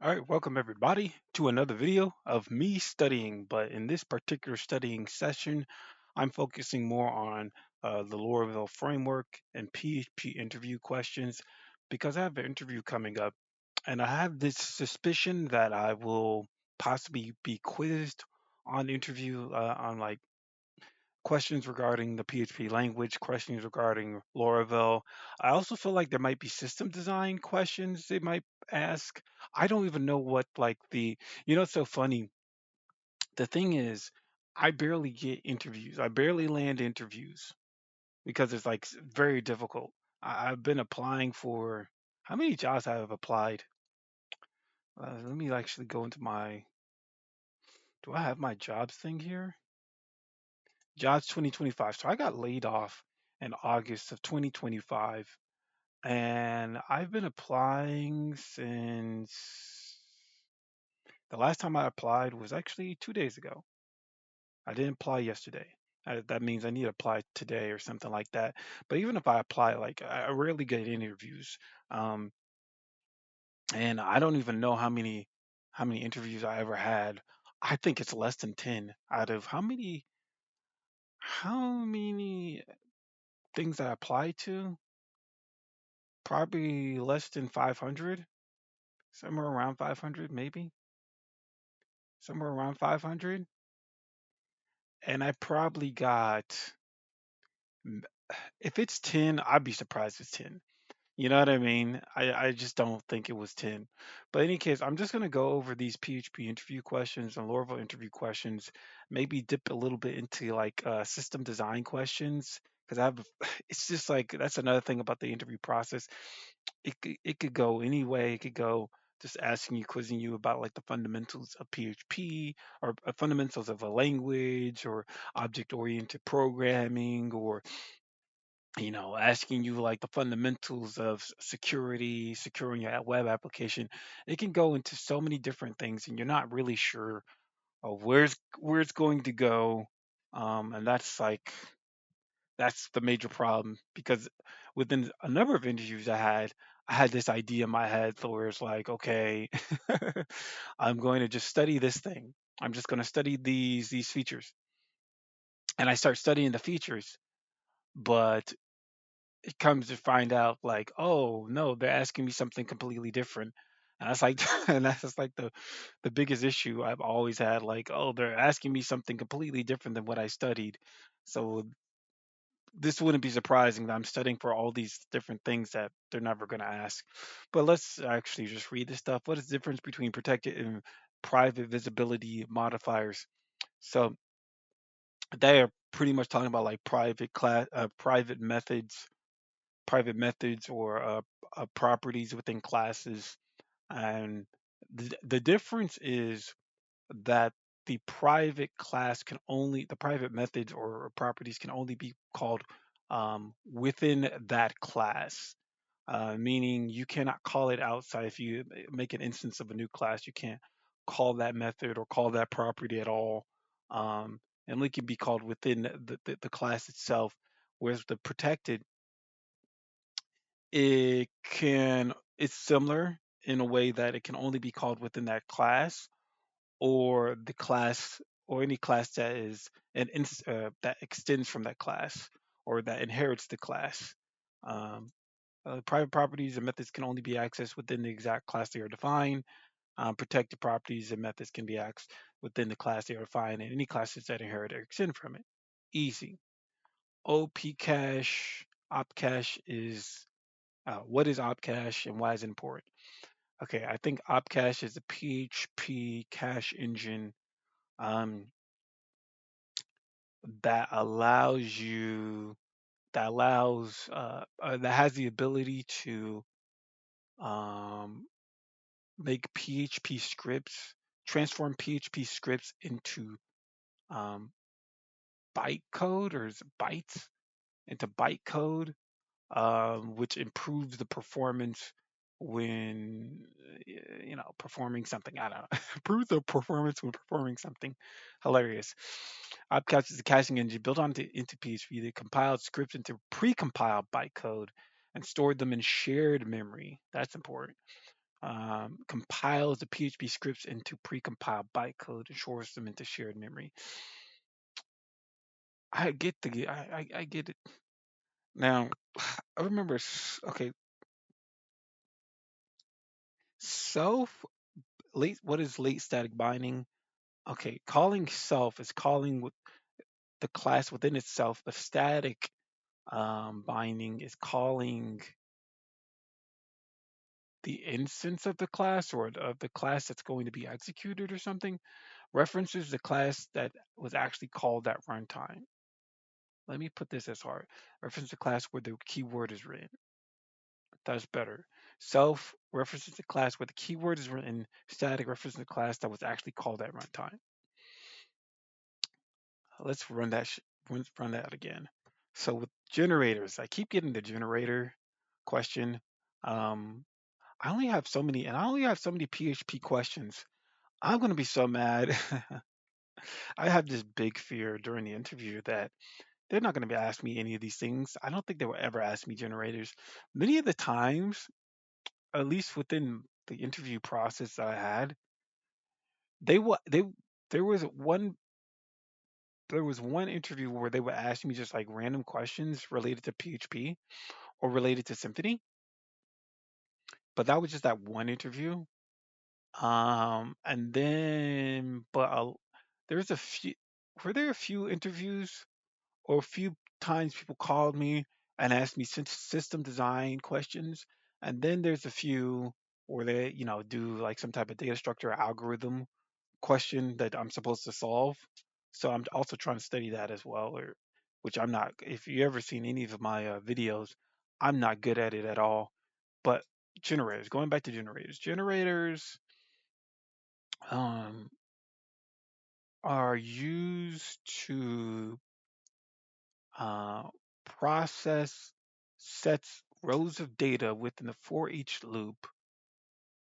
All right, welcome everybody to another video of me studying. But in this particular studying session, I'm focusing more on the Laravel framework and PHP interview questions because I have an interview coming up, and I have this suspicion that I will possibly be quizzed on the interview on like questions regarding the PHP language, questions regarding Laravel. I also feel like there might be system design questions they might ask. I don't even know what it's so funny. The thing is, I barely get interviews. I barely land interviews because it's like very difficult. I've been applying for how many jobs I have applied? Let me actually go into do I have my jobs thing here? Jobs 2025. So I got laid off in August of 2025, and I've been applying since the last time I applied was actually 2 days ago. I didn't apply yesterday. That means I need to apply today or something like that. But even if I apply, like I rarely get interviews, um, and I don't even know how many interviews I ever had. I think it's less than 10 out of how many things I applied to. Probably less than 500, somewhere around 500, maybe somewhere around 500. And I probably got, m- if it's 10, I'd be surprised if it's 10. You know what I mean? I just don't think it was 10. But in any case, I'm just going to go over these PHP interview questions and Laravel interview questions, maybe dip a little bit into like system design questions. Because it's just like, that's another thing about the interview process. It could go any way. It could go just asking you, quizzing you about like the fundamentals of PHP or fundamentals of a language or object-oriented programming or asking you like the fundamentals of security, securing your web application. It can go into so many different things, and you're not really sure of where it's going to go. And that's the major problem because within a number of interviews I had this idea in my head where it's like, okay, I'm going to just study this thing. I'm just going to study these features, and I start studying the features, but it comes to find out like, oh no, they're asking me something completely different. And that's like and that's just like the biggest issue I've always had. Like, oh, they're asking me something completely different than what I studied. So this wouldn't be surprising that I'm studying for all these different things that they're never going to ask. But let's actually just read this stuff. What is the difference between protected and private visibility modifiers? So they are pretty much talking about like private methods or properties within classes. And the difference is that the private methods or properties can only be called within that class. Meaning you cannot call it outside. If you make an instance of a new class, you can't call that method or call that property at all. And it can be called within the class itself. Whereas the protected, it's similar in a way that it can only be called within that class or the class or any class that that extends from that class or that inherits the class. Um, Private properties and methods can only be accessed within the exact class they are defined. Protected properties and methods can be accessed within the class they are defined, and any classes that inherit or extend from it. Easy. OP cache, op cache is what is op cache and why is it important? Okay, I think op cache is a PHP cache engine um, that allows you that has the ability to um, make PHP scripts, transform PHP scripts into um, byte code or is it bytes into byte code, which improves the performance when performing something. I don't know, improves the performance when performing something. Hilarious. Opcache is a caching engine built into PHP that compiled scripts into precompiled bytecode and stored them in shared memory. That's important. compiles the PHP scripts into precompiled bytecode and stores them into shared memory. I get it. Now, I remember, okay, self, what is late static binding? Okay, calling self is calling with the class within itself, but static binding is calling the instance of the class or of the class that's going to be executed or something. References the class that was actually called at runtime. Let me put this as hard. Reference the class where the keyword is written. That's better. Self references the class where the keyword is written. Static references the class that was actually called at runtime. Let's run that again. So with generators, I keep getting the generator question. Um, I only have so many PHP questions. I'm gonna be so mad. I have this big fear during the interview that they're not gonna be asking me any of these things. I don't think they will ever ask me generators. Many of the times, at least within the interview process that I had, they wa- they there was one interview where they would ask me just like random questions related to PHP or related to Symphony, but that was just that one interview. And then, there's a few, were there a few interviews or a few times people called me and asked me system design questions. And then there's a few where they, do like some type of data structure algorithm question that I'm supposed to solve. So I'm also trying to study that as well, which I'm not. If you ever seen any of my videos, I'm not good at it at all. But generators, going back to generators um, are used to uh, process sets rows of data within the for each loop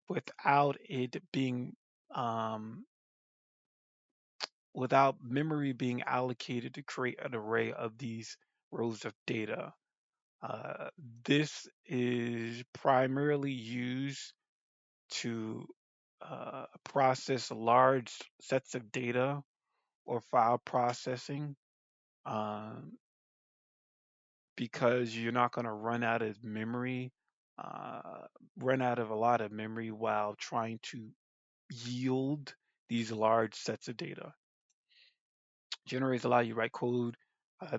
without it being um, without memory being allocated to create an array of these rows of data. Uh, this is primarily used to process large sets of data or file processing. Um, because you're not going to uh, run out of a lot of memory while trying to yield these large sets of data. Generators allow you to write code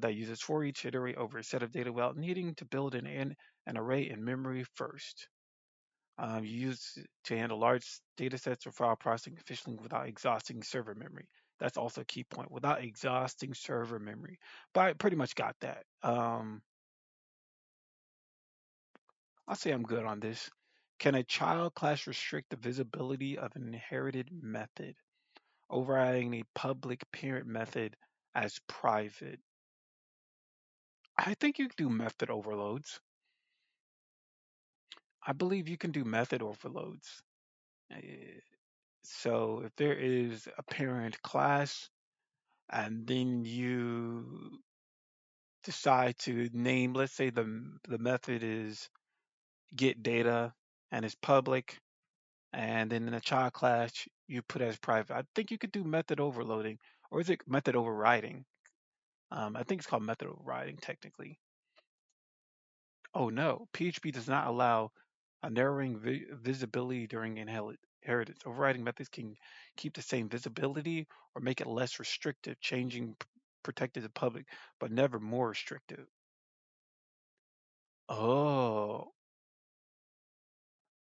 that uses for each iterate over a set of data without needing to build an array in memory first. You use it to handle large data sets or file processing efficiently without exhausting server memory. That's also a key point, without exhausting server memory. But I pretty much got that. I'll say I'm good on this. Can a child class restrict the visibility of an inherited method, overriding a public parent method as private? I think you can do method overloads. I believe you can do method overloads. Eh, So if there is a parent class and then you decide to name, let's say the method is get data and it's public, and then in a child class you put as private. I think you could do method overloading, or is it method overriding? I think it's called method overriding technically. Oh no, PHP does not allow a narrowing visibility during inheritance. Overriding methods can keep the same visibility or make it less restrictive, changing protected to public, but never more restrictive. Oh,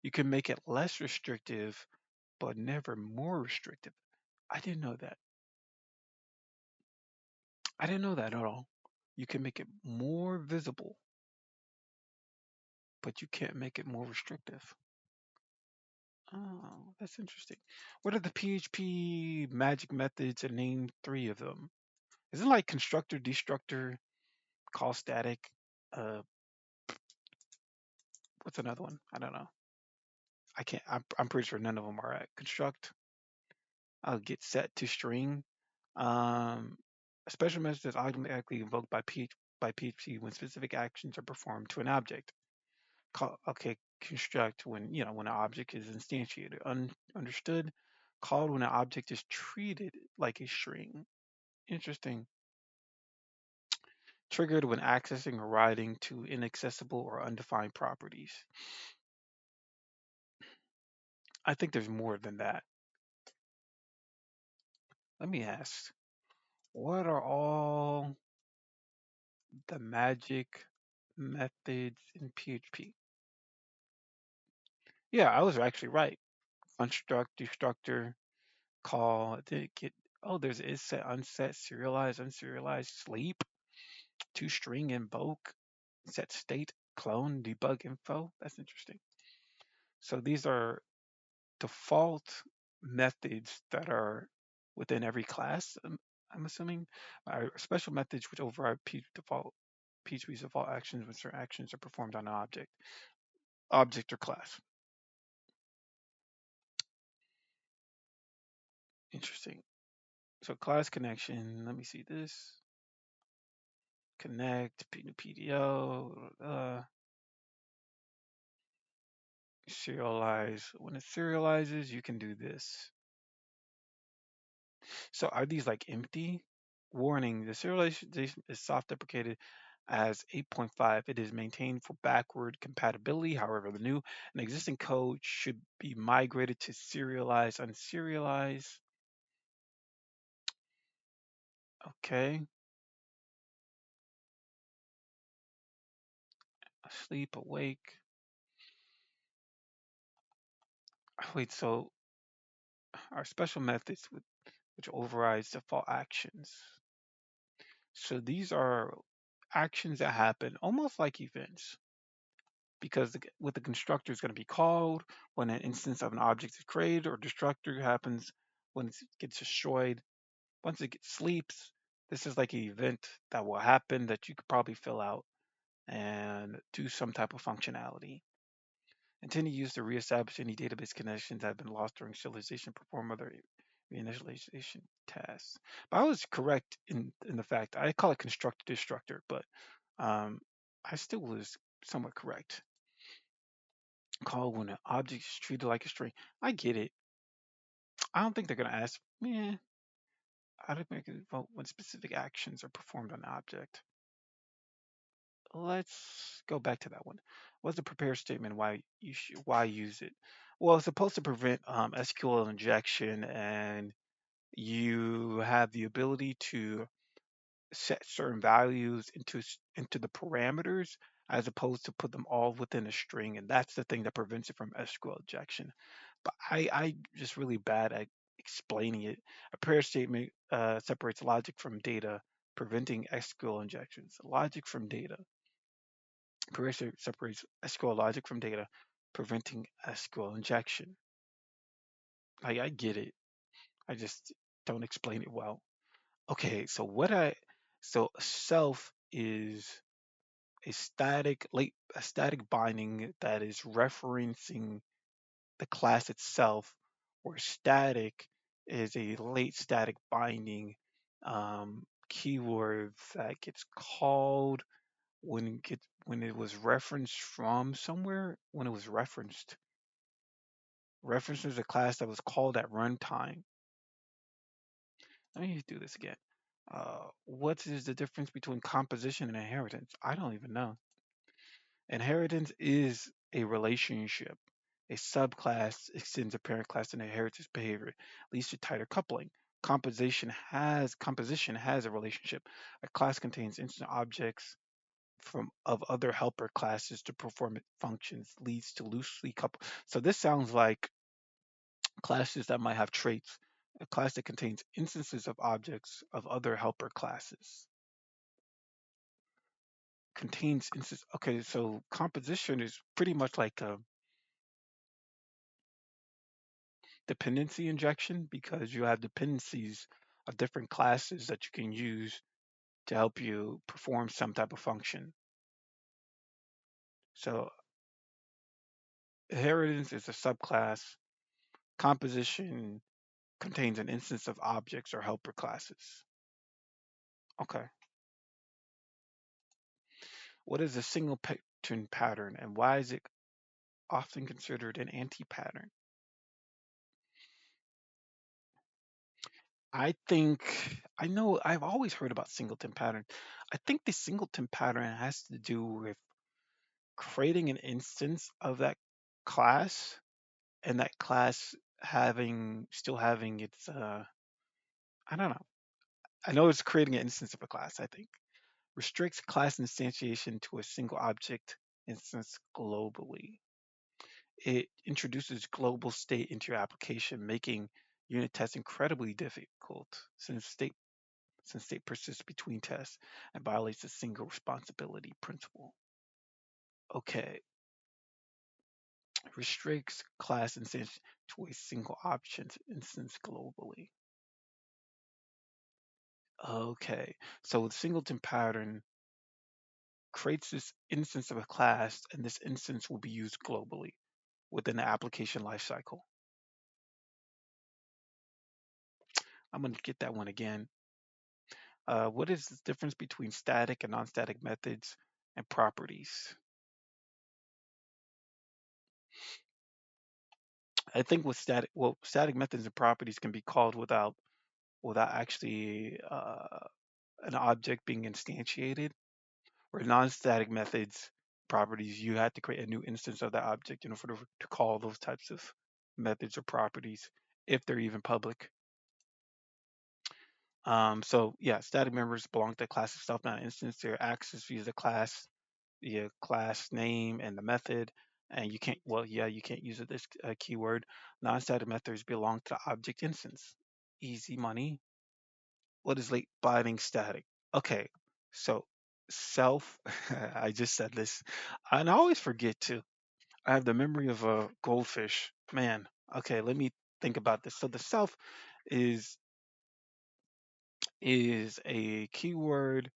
you can make it less restrictive, but never more restrictive. I didn't know that. I didn't know that at all. You can make it more visible, but you can't make it more restrictive. Oh, that's interesting. What are the PHP magic methods and name three of them? Is it like constructor, destructor, call static? Uh, what's another one? I don't know. I can't. I'm pretty sure none of them are at construct. I'll get set to string. Um, a special message is automatically invoked by PHP when specific actions are performed to an object. Okay, construct when when an object is instantiated. Understood. Called when an object is treated like a string. Interesting. Triggered when accessing or writing to inaccessible or undefined properties. I think there's more than that. Let me ask, what are all the magic methods in PHP? Yeah, I was actually right. Construct, destructor, call. I did get. Oh, there's is set, unset, serialize, unserialized, sleep, to string, invoke, set state, clone, debug info. That's interesting. So these are default methods that are within every class. I'm assuming are special methods which override PHP's default actions when certain actions are performed on an object or class. Interesting. So class connection. Let me see this. Connect, PTO, serialize. When it serializes, you can do this. So are these like empty? Warning, the serialization is soft deprecated as 8.5. It is maintained for backward compatibility. However, the new and existing code should be migrated to serialize, unserialize. Okay. Asleep, awake. Wait, so our special methods which overrides default actions. So these are actions that happen almost like events because with the constructor is going to be called when an instance of an object is created or destructor happens when it gets destroyed. Once it gets sleeps, this is like an event that will happen that you could probably fill out and do some type of functionality. Intend to use to reestablish any database connections that have been lost during serialization, perform other reinitialization tasks. But I was correct in the fact I call it constructor destructor, but um, I still was somewhat correct. Call when an object is treated like a string. I get it. I don't think they're gonna ask, how to make it vote when specific actions are performed on an object. Let's go back to that one. What's the prepare statement? Why use it? Well, it's supposed to prevent SQL injection, and you have the ability to set certain values into the parameters as opposed to put them all within a string, and that's the thing that prevents it from SQL injection. But I just really bad at explaining it. A prayer statement separates logic from data, preventing SQL injections. Logic from data. Prayer statement separates SQL logic from data, preventing SQL injection. I get it. I just don't explain it well. Okay, so self is a static binding that is referencing the class itself, or static is a late static binding keyword that gets called when it was referenced from somewhere, when it was referenced. References a class that was called at runtime. Let me do this again. What is the difference between composition and inheritance? I don't even know. Inheritance is a relationship. A subclass extends a parent class and inherits its behavior, leads to tighter coupling. Composition has a relationship. A class contains instant objects from of other helper classes to perform its functions, leads to loosely coupled. So this sounds like classes that might have traits. A class that contains instances of objects of other helper classes contains instances. Okay, so composition is pretty much like a dependency injection because you have dependencies of different classes that you can use to help you perform some type of function. So inheritance is a subclass. Composition contains an instance of objects or helper classes. Okay. What is a singleton pattern and why is it often considered an anti-pattern? I think I know I've always heard about singleton pattern. I think the singleton pattern has to do with creating an instance of that class and that class having its I don't know. I know it's creating an instance of a class, I think. Restricts class instantiation to a single object instance globally. It introduces global state into your application, making unit tests incredibly difficult since state persists between tests and violates the single responsibility principle. Okay, restricts class instance to a single object instance globally. Okay, so the singleton pattern creates this instance of a class, and this instance will be used globally within the application lifecycle. I'm going to get that one again. What is the difference between static and non-static methods and properties? I think with static methods and properties can be called without actually an object being instantiated. Where non-static methods, properties, you have to create a new instance of that object in order to call those types of methods or properties, if they're even public. So yeah, static members belong to a class of stuff, not an instance. They're accessed via the class, the class name and the method. And you can't, well, yeah, you can't use this keyword. Non-static methods belong to the object instance. Easy money. What is late binding static? Okay, so self, I just said this, and I always forget to. I have the memory of a goldfish. Man, okay, let me think about this. So the self is is a keyword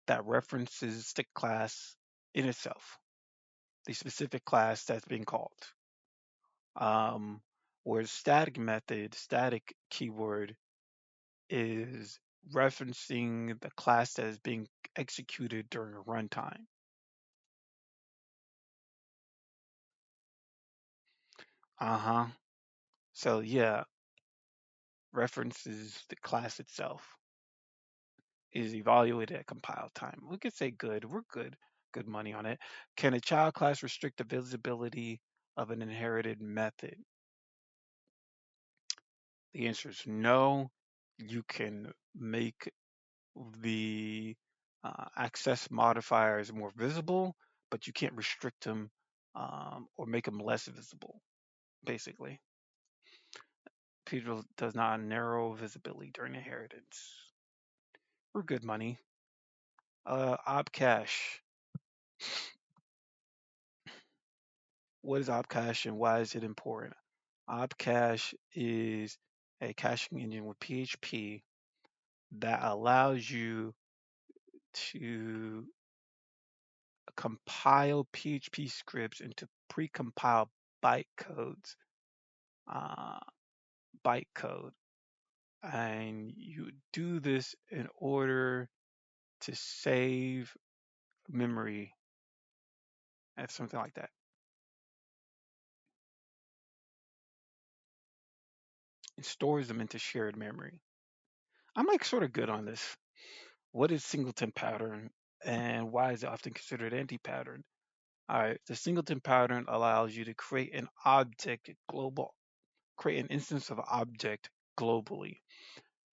that references the class in itself, the specific class that's being called. Um, whereas static keyword is referencing the class that is being executed during a runtime. Uh-huh. So yeah, references the class itself is evaluated at compile time. We could say good. We're good. Good money on it. Can a child class restrict the visibility of an inherited method? The answer is no. You can make the access modifiers more visible, but you can't restrict them or make them less visible, basically. Pedro does not narrow visibility during inheritance. We're good money. Obcache. What is Obcache and why is it important? Obcache is a caching engine with PHP that allows you to compile PHP scripts into pre-compiled bytecodes, uh, bytecode, and you do this in order to save memory and something like that. It stores them into shared memory. I'm like sort of good on this. What is singleton pattern and why is it often considered anti-pattern? All right, the singleton pattern allows you to create an object global, create an instance of an object globally.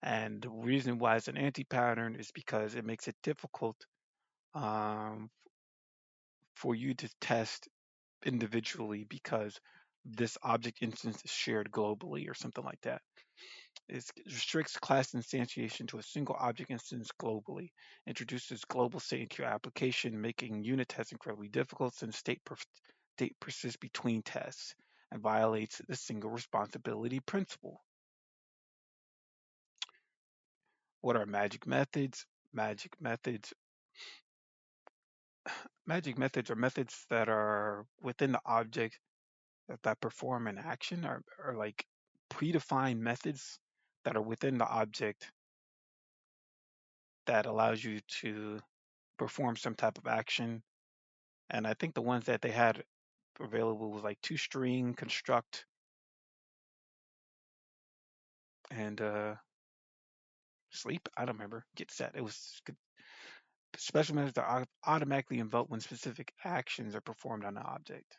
And the reason why it's an anti-pattern is because it makes it difficult um, for you to test individually because this object instance is shared globally or something like that. It restricts class instantiation to a single object instance globally, introduces global state into your application, making unit tests incredibly difficult since state persists between tests, and violates the single responsibility principle. What are magic methods? Magic methods. Magic methods are methods that are within the object that perform an action or like predefined methods that are within the object that allows you to perform some type of action. And I think the ones that they had available was like toString, construct, and sleep. I don't remember. Get set. It was special methods are automatically invoked when specific actions are performed on an object.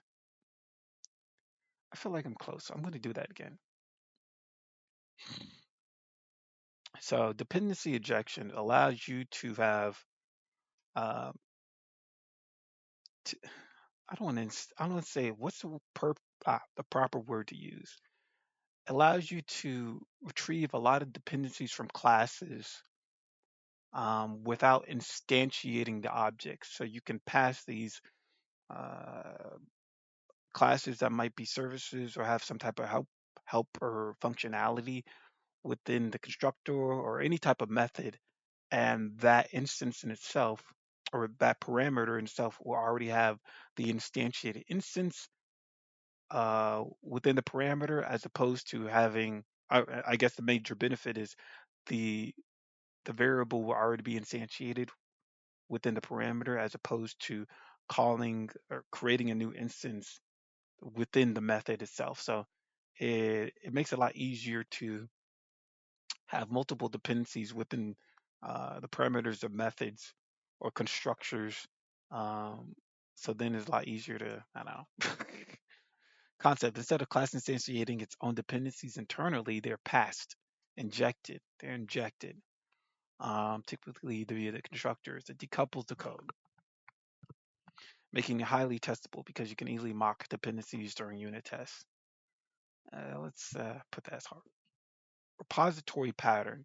I feel like I'm close. I'm going to do that again. So dependency injection allows you to have, uh, t I don't want to, I don't want to say what's the proper word to use. Allows you to retrieve a lot of dependencies from classes without instantiating the objects. So you can pass these uh, classes that might be services or have some type of help or functionality within the constructor or any type of method, and that instance in itself or that parameter in itself will already have the instantiated instance within the parameter, as opposed to having. I guess the major benefit is the the variable will already be instantiated within the parameter, as opposed to calling or creating a new instance within the method itself. So it makes it a lot easier to have multiple dependencies within the parameters of methods or constructors. Um, so then it's a lot easier to, I don't know, concept. Instead of class instantiating its own dependencies internally, they're passed, injected, they're injected, typically via the constructors that decouples the code, making it highly testable because you can easily mock dependencies during unit tests. Let's put that as hard. Repository pattern.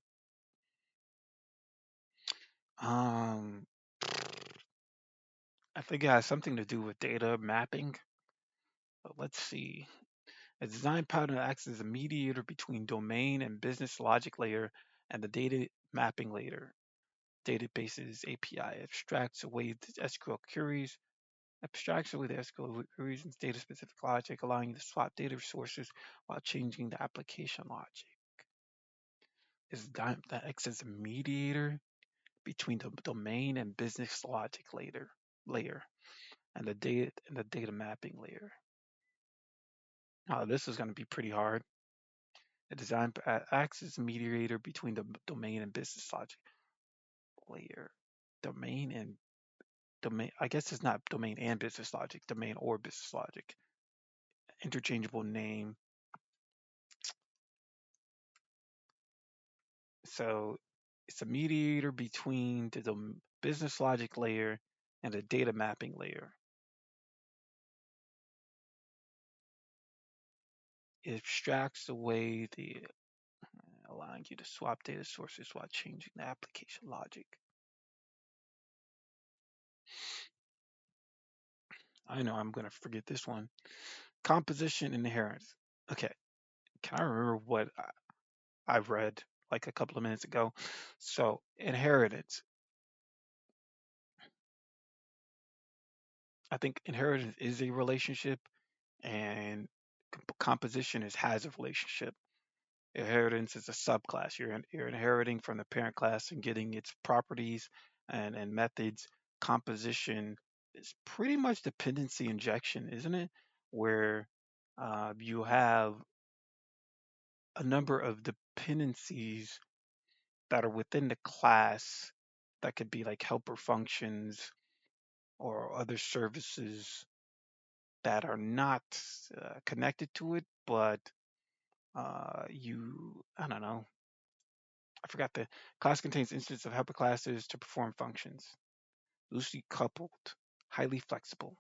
Um, I think it has something to do with data mapping. But let's see. A design pattern acts as a mediator between domain and business logic layer and the data mapping layer. Databases API abstracts away the SQL queries, abstracts away the SQL queries and data specific logic, allowing you to swap data sources while changing the application logic. Is that acts as a mediator between the domain and business logic layer and the data mapping layer. This is going to be pretty hard. A design acts as a mediator between the domain and business logic layer. Domain and domain. I guess it's not domain and business logic. Domain or business logic. Interchangeable name. So it's a mediator between the business logic layer and the data mapping layer. It abstracts away the allowing you to swap data sources while changing the application logic. I know I'm going to forget this one. Composition and inheritance. Okay, can I remember what I read like a couple of minutes ago? So, inheritance. I think inheritance is a relationship, and composition has a relationship. Inheritance is a subclass. You're inheriting from the parent class and getting its properties and methods. Composition is pretty much dependency injection, isn't it? Where you have a number of dependencies that are within the class that could be like helper functions or other services that are not connected to it, but I don't know, I forgot the class contains instances of helper classes to perform functions, loosely coupled, highly flexible.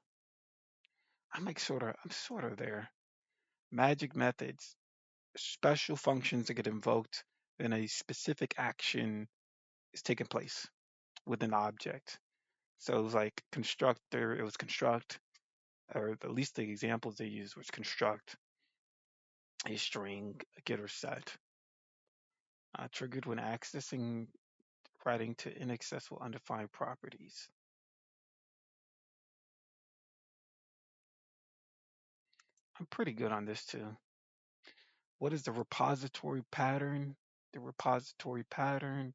I'm sort of there. Magic methods, special functions that get invoked when a specific action is taking place with an object. So it was like constructor, it was construct, or at least the examples they used was construct a string, a getter set, triggered when accessing writing to inaccessible undefined properties. I'm pretty good on this too. What is the repository pattern? The repository pattern.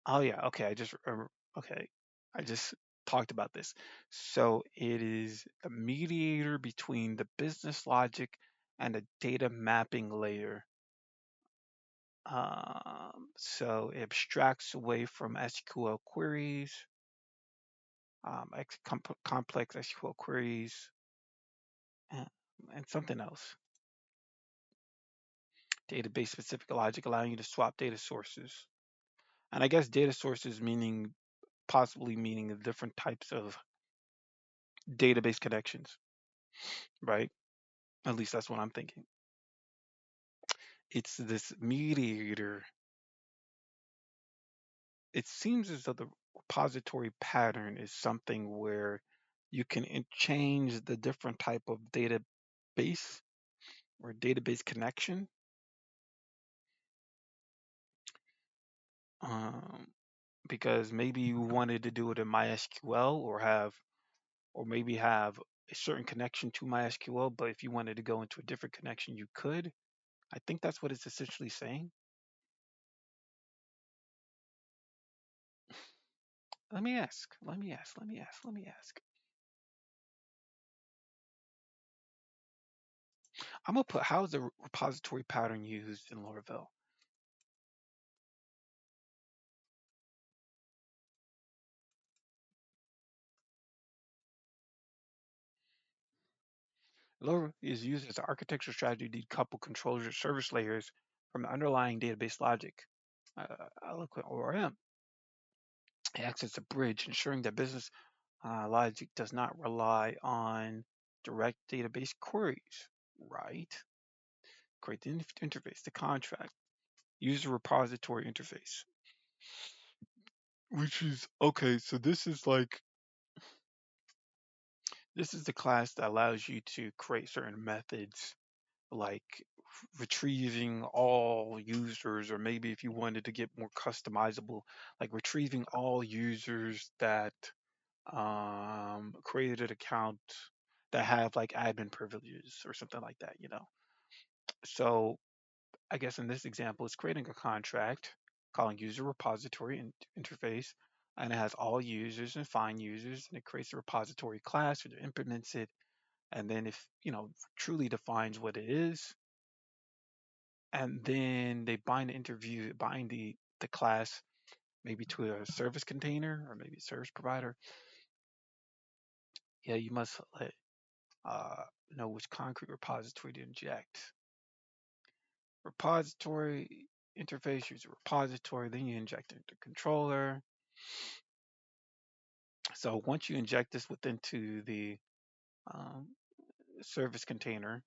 Oh yeah, okay. I just remember. Okay, I just talked about this. So it is the mediator between the business logic and the data mapping layer. So it abstracts away from SQL queries, complex SQL queries, and, and something else. Database specific logic allowing you to swap data sources. And I guess data sources meaning possibly meaning the different types of database connections, right? At least that's what I'm thinking. It's this mediator. It seems as though the repository pattern is something where you can change the different type of database or database connection. Um, because maybe you wanted to do it in MySQL or maybe have a certain connection to MySQL, but if you wanted to go into a different connection, you could. I think that's what it's essentially saying. Let me ask. I'm gonna put how is the repository pattern used in Laravel? Laravel is used as an architectural strategy to decouple controllers or service layers from the underlying database logic. Eloquent ORM acts as a bridge, ensuring that business logic does not rely on direct database queries. Right. Create the interface, the contract, user repository interface, which is okay. So this is the class that allows you to create certain methods like retrieving all users, or maybe if you wanted to get more customizable, like retrieving all users that created an account that have like admin privileges or something like that, you know. So I guess in this example, it's creating a contract calling user repository interface, and it has all users and find users, and it creates a repository class which implements it, and then if truly defines what it is, and then they bind the class maybe to a service container or maybe a service provider. Yeah, you must let uh, know which concrete repository to inject. Repository interface, use a repository, then you inject it into controller. So once you inject this within to the um, service container,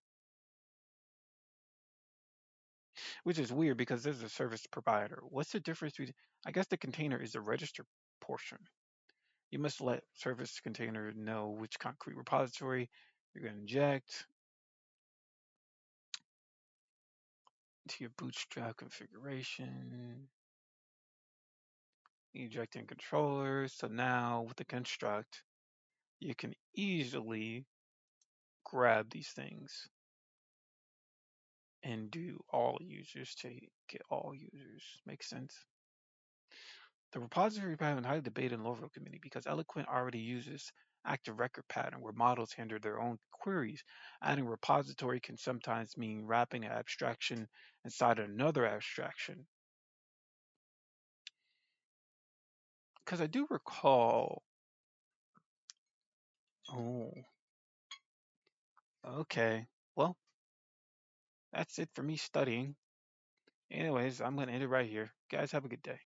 which is weird because there's a service provider. What's the difference between? I guess the container is the register portion. You must let service container know which concrete repository you're going to inject to your bootstrap configuration. Injecting controllers. So now with the construct, you can easily grab these things and do all users to get all users. Makes sense. The repository pattern highly debated in Laravel community because Eloquent already uses active record pattern where models handle their own queries. Adding repository can sometimes mean wrapping an abstraction inside another abstraction. Because I do recall, oh, okay. Well, that's it for me studying. Anyways, I'm going to end it right here. Guys, have a good day.